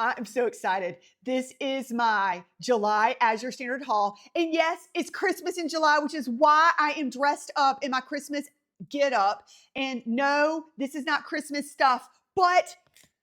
I'm so excited. This is my July Azure Standard haul. And yes, it's Christmas in July, which is why I am dressed up in my Christmas get up. And no, this is not Christmas stuff, but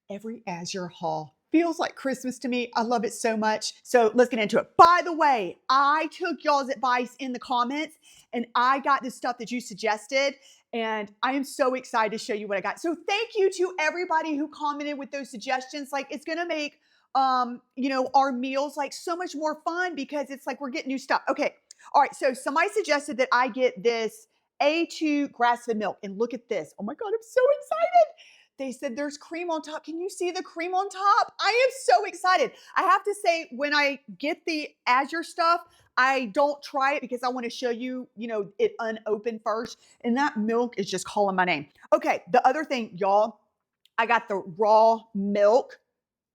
every Azure haul feels like Christmas to me. I love it so much. So let's get into it. By the way, I took y'all's advice in the comments and I got the stuff that you suggested. And I am so excited to show you what I got. So thank you to everybody who commented with those suggestions. Like it's gonna make our meals like so much more fun because it's like we're getting new stuff. Okay. All right. So somebody suggested that I get this A2 grass-fed milk. And look at this. Oh my God, I'm so excited. They said there's cream on top. Can you see the cream on top? I am so excited. I have to say, when I get the Azure stuff, I don't try it because I want to show you, it unopened first. And that milk is just calling my name. Okay, the other thing, y'all, I got the raw milk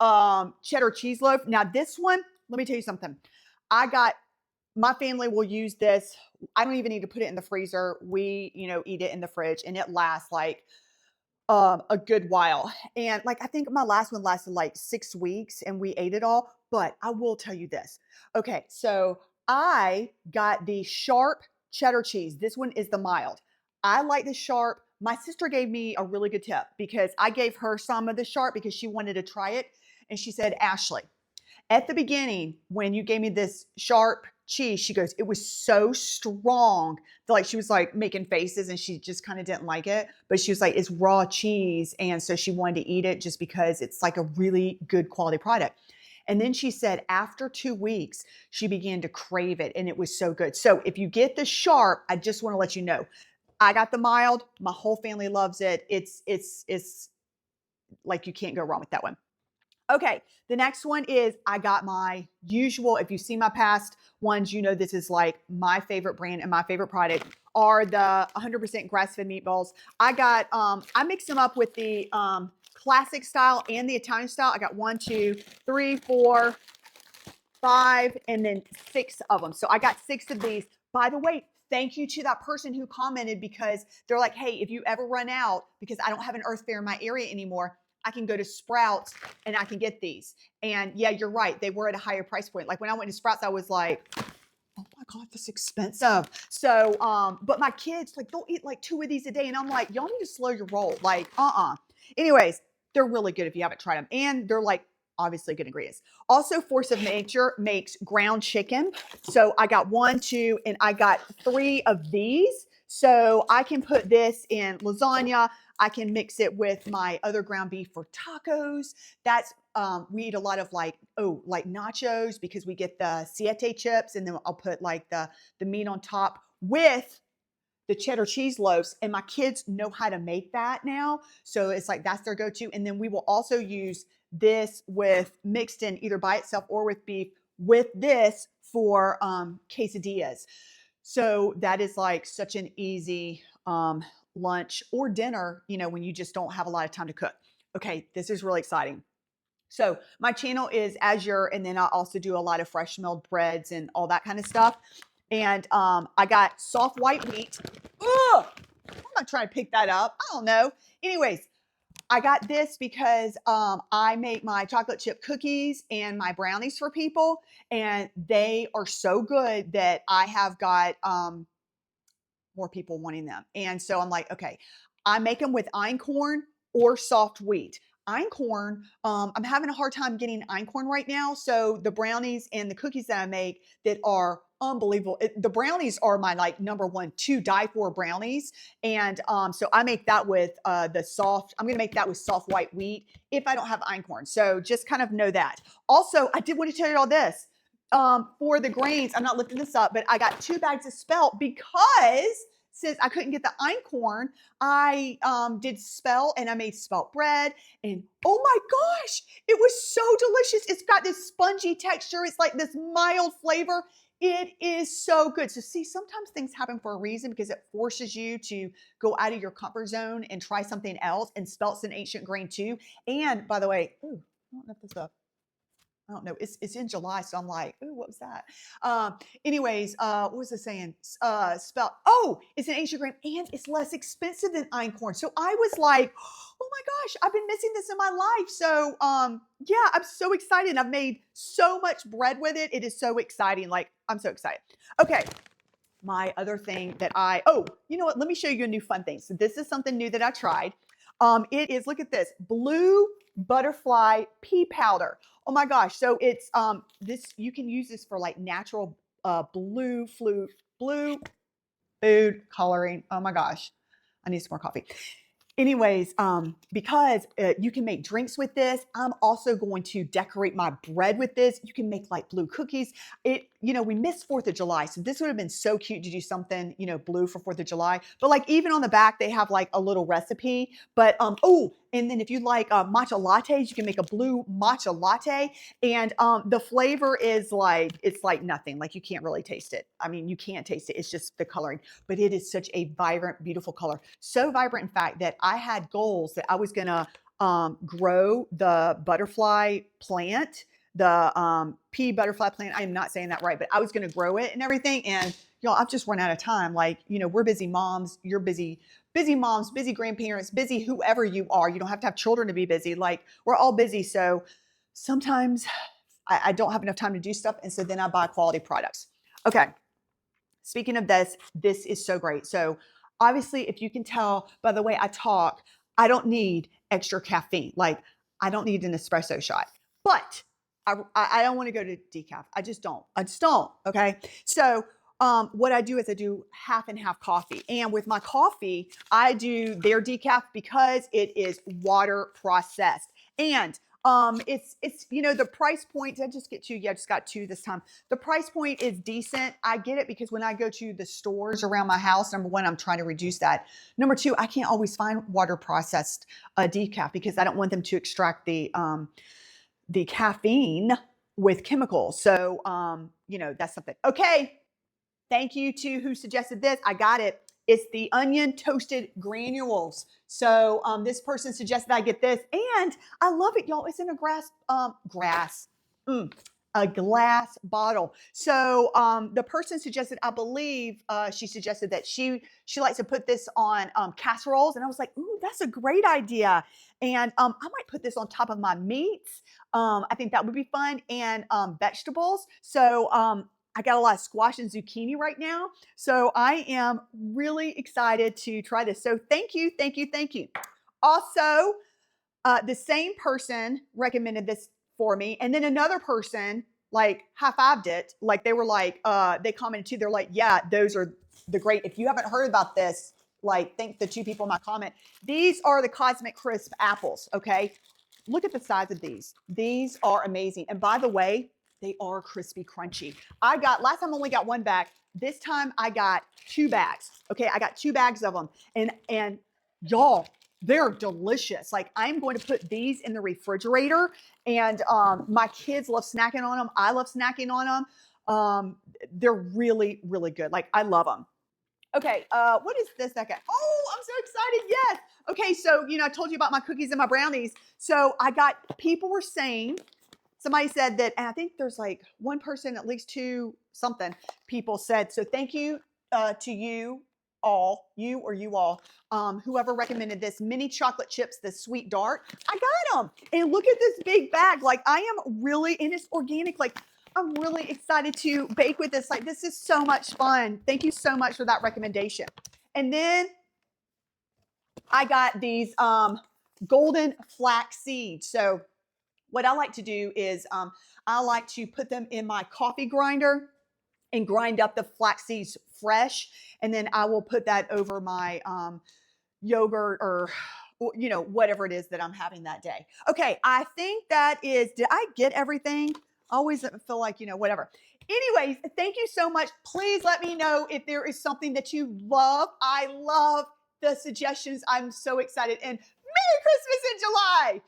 cheddar cheese loaf. Now, this one, let me tell you something. My family will use this. I don't even need to put it in the freezer. We, eat it in the fridge and it lasts like a good while. And like I think my last one lasted like 6 weeks and we ate it all. But I will tell you this. Okay, so I got the sharp cheddar cheese. This one is the mild. I like the sharp. My sister gave me a really good tip because I gave her some of the sharp because she wanted to try it. And she said, Ashley, at the beginning, when you gave me this sharp cheese, she goes, it was so strong. Like she was like making faces and she just kind of didn't like it. But she was like, it's raw cheese. And so she wanted to eat it just because it's like a really good quality product. And then she said after 2 weeks, she began to crave it and it was so good. So if you get the sharp, I just want to let you know, I got the mild. My whole family loves it. It's like you can't go wrong with that one. Okay, the next one is I got my usual, if you see my past ones, you know this is like my favorite brand and my favorite product are the 100% grass-fed meatballs. I mixed them up with the classic style and the Italian style. I got 1, 2, 3, 4, 5, and then 6 of them. So I got 6 of these. By the way, thank you to that person who commented because they're like, hey, if you ever run out, because I don't have an Earth Fair in my area anymore, I can go to Sprouts and I can get these. And yeah, you're right. They were at a higher price point. Like when I went to Sprouts, I was like, oh my God, this is expensive. So, but my kids, like they'll eat like 2 of these a day. And I'm like, y'all need to slow your roll. Like, Anyways, they're really good if you haven't tried them. And they're like obviously good ingredients. Also, Force of Nature makes ground chicken. So I got 1, 2, and I got 3 of these. So I can put this in lasagna. I can mix it with my other ground beef for tacos. That's we eat a lot of like nachos because we get the siete chips, and then I'll put like the meat on top with the cheddar cheese loaves. And my kids know how to make that now, so it's like that's their go-to. And then we will also use this with mixed in either by itself or with beef with this for quesadillas. So that is like such an easy lunch or dinner, when you just don't have a lot of time to cook. Okay, this is really exciting. So my channel is Azure, and then I also do a lot of fresh milled breads and all that kind of stuff. And I got soft white wheat. Ugh, I'm not trying to pick that up. I don't know. Anyways, I got this because I make my chocolate chip cookies and my brownies for people, and they are so good that I have got more people wanting them. And so I'm like, okay, I make them with einkorn or soft wheat. Einkorn, I'm having a hard time getting einkorn right now. So the brownies and the cookies that I make that are unbelievable. The brownies are my like number 1 to die for brownies. And so I make that with I'm going to make that with soft white wheat if I don't have einkorn. So just kind of know that. Also, I did want to tell you all this. For the grains, I'm not lifting this up, but I got 2 bags of spelt because since I couldn't get the einkorn, I did spelt and I made spelt bread. And oh my gosh, it was so delicious. It's got this spongy texture. It's like this mild flavor. It is so good. So see, sometimes things happen for a reason because it forces you to go out of your comfort zone and try something else. And spelt's an ancient grain too. And by the way, I don't lift this up. I don't know. It's in July, so I'm like, ooh, what was that? Anyways, what was I saying? Spell. Oh, it's an ancient grain and it's less expensive than einkorn. So I was like, oh my gosh, I've been missing this in my life. So yeah, I'm so excited. I've made so much bread with it. It is so exciting. Like I'm so excited. Okay, my other thing that oh, you know what? Let me show you a new fun thing. So this is something new that I tried. It is, look at this, blue butterfly pea powder. Oh my gosh. So it's this, you can use this for like natural blue food coloring. Oh my gosh. I need some more coffee. Anyways, because you can make drinks with this, I'm also going to decorate my bread with this. You can make like blue cookies. We missed 4th of July, so this would have been so cute to do something, blue for 4th of July. But like even on the back, they have like a little recipe. But oh, and then if you like matcha lattes, you can make a blue matcha latte. And the flavor is like, it's like nothing. Like you can't really taste it. I mean, you can't taste it. It's just the coloring. But it is such a vibrant, beautiful color. So vibrant, in fact, that I had goals that I was going to grow the butterfly plant, the pea butterfly plant. I am not saying that right, but I was going to grow it and everything. And y'all, I've just run out of time. Like, we're busy moms. You're busy moms, busy grandparents, busy whoever you are. You don't have to have children to be busy. Like, we're all busy. So sometimes I don't have enough time to do stuff. And so then I buy quality products. Okay. Speaking of this is so great. So obviously, if you can tell by the way I talk, I don't need extra caffeine. Like I don't need an espresso shot, but I don't want to go to decaf. I just don't. Okay. So what I do is I do half and half coffee. And with my coffee, I do their decaf because it is water processed. And it's the price point. Did I just get two? Yeah, I just got two this time. The price point is decent. I get it because when I go to the stores around my house, number one, I'm trying to reduce that. Number two, I can't always find water processed decaf because I don't want them to extract the caffeine with chemicals. So that's something. Okay. Thank you to who suggested this. I got it. It's the onion toasted granules. So this person suggested I get this, and I love it, y'all. It's in a a glass bottle. So the person suggested, I believe, she suggested that she likes to put this on casseroles, and I was like, ooh, that's a great idea. And I might put this on top of my meats. I think that would be fun, and vegetables. So I got a lot of squash and zucchini right now. So I am really excited to try this. So thank you. Also, the same person recommended this for me. And then another person like high-fived it. Like they were like, they commented too. They're like, yeah, those are the great. If you haven't heard about this, like thank the two people in my comment. These are the Cosmic Crisp apples, okay? Look at the size of these. These are amazing. And by the way, they are crispy, crunchy. Last time I only got one bag. This time I got 2 bags. Okay, I got 2 bags of them. And y'all, they're delicious. Like I'm going to put these in the refrigerator, and my kids love snacking on them. I love snacking on them. They're really, really good. Like I love them. Okay, what is this that guy? Oh, I'm so excited. Yes. Okay, so I told you about my cookies and my brownies. So people were saying, somebody said that, and I think there's like one person, at least 2 something people said, so thank you to you all, whoever recommended this mini chocolate chips, the sweet dark. I got them. And look at this big bag. Like I am really, and it's organic. Like I'm really excited to bake with this. Like this is so much fun. Thank you so much for that recommendation. And then I got these golden flax seeds. So what I like to do is I like to put them in my coffee grinder and grind up the flax seeds fresh. And then I will put that over my yogurt or whatever it is that I'm having that day. Okay, I think did I get everything? I always feel like, whatever. Anyways, thank you so much. Please let me know if there is something that you love. I love the suggestions. I'm so excited. And Merry Christmas in July.